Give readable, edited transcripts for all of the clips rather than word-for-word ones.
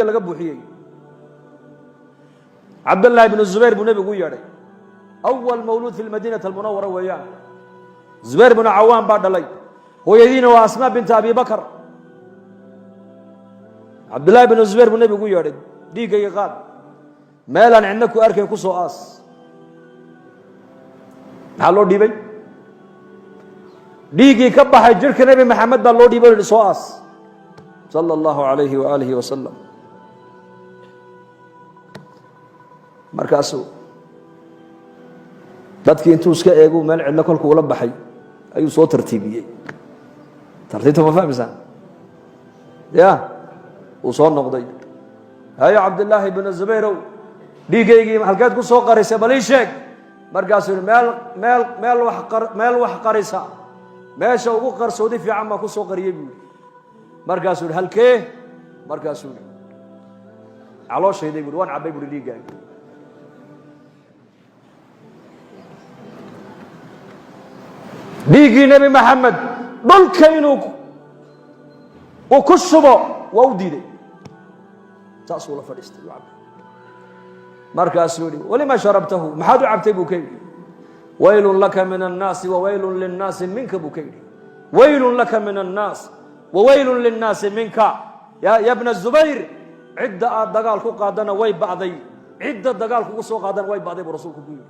laga buuxiyay Abdullah ibn Zubair buu nabigu yeeray awwal mawlud fi al-Madinah al-Munawwara weeyaan Zubair ibn Awwam baa dhalay hooyadiina waa Asma bint Abi Bakr Abdullah ibn Zubair buu nabigu yeeray dhiigay qaad meelan cidna ku arkay ku soo aas maxaa loo dhiibay dhiigii ka baxay jirka nabi Maxamed baa loo dhiibay soo aas sallallahu alayhi wa alihi wa sallam markaasu dadkii intuu iska eego meel cidna kolku ula baxay ayuu soo tartiibiyay tartiibta ma fahmaysan ya uu soo noqday hay Abdullah ibn Zubayr dhiigaygii halkaad ku soo qarisay bal ii sheeg markaasuu meel wax qarisa meesha ugu qarsoodi fiican ma ku soo qariyay buu markaasuu halkee markaasuu calooshayday buu waan cabay buu dhiigaaga dhiigii nabi Maxamed dhulka inuu ku shubo waa u diiday taasoo la fadhiistay markaasuu yiri walima sharabtahu maxaad u cabtay buu kaydi waylun laka min an-nas wa waylun lin-nas minka buu kaydi waylun laka min an-nas wa waylun lin-nas minka ya ibn Zubayr cidda dagaal ku qaadana way bacday cidda dagaal ku soo qaadana way bacday buu rasuulku yiri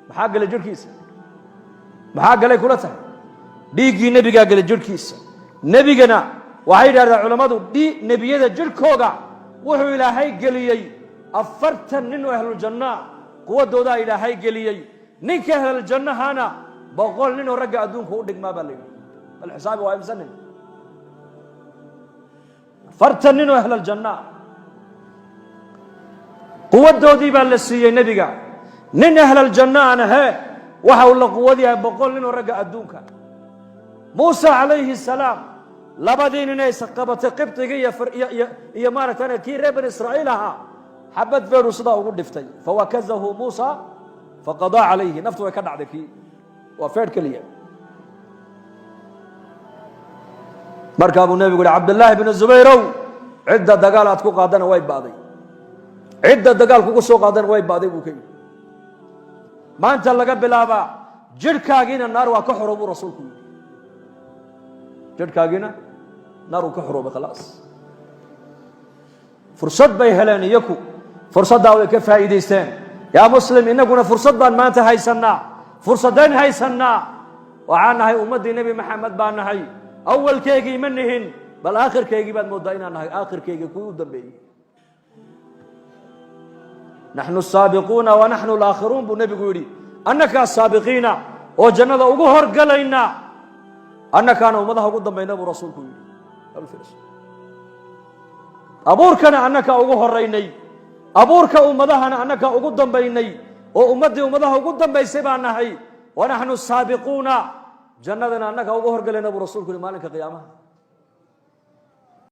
maxaa galay jirkiisa maxaa galay kula tahay dhiigii nabiga galay jirkiisa nabigana waxay yiraahdaan culimadu nabiyada jirkooda wuxuu ilaahay galiyay afartan nin oo ahlul janna quwadooda ilaahay galiyay ninka ahlul jannahana boqol nin oo ragga adduunka u dhigmaa baa leeyahay bal xisaab waa imsanin afartan nin oo ahlul janna quwadoodii baa la siiyay nabiga nin ahlul janna ana waxa uu la quwadiyaa boqol nin oo ragga adduunka Musa alayhi salaam labadii nin ay saqabatay qibtiga iyo maaragtay kii reer bani Israa'iil aha xabad feeru sida ugu dhiftay fawakazahu Musa faqada alayhi naftu way ka dhacday kii waa feer kaliya marka abu nabi guri Abdullah ibn Zubayr cidda dagaal aad ku qaadana way baaday cidda dagaal ku soo qaadana way baaday buu kay maanta laga bilaaba jirkaagiina naar waa ka xoroobu rasuulku jirkaagiina naar uu ka xoroobo khalaas fursad bay heleen iyaku fursadda way ka faa'iideysteen yaa muslim inaguna fursad baan maanta haysanaa fursadeen haysanaa waxaan nahay ummadii nabi Maxamed baan nahay awalkeegii ma nihin bal aakhirkeegii baad moodaa inaan nahay aakhirkeegii ku dambeeyay نحن السابقون ونحن الآخرون بالنبي يقولي أنك السابقين وجنة أجهر قلينا أنك أنا ومضها قدام بين أبو رسولك أبورك أنك أجهر ريني أبورك ومضها أنك قدام بيني وأمدي ومضها قدام بيسبعنا هي ونحن السابقون جنة أنك أجهر قلينا أبو رسولك مالك قيامة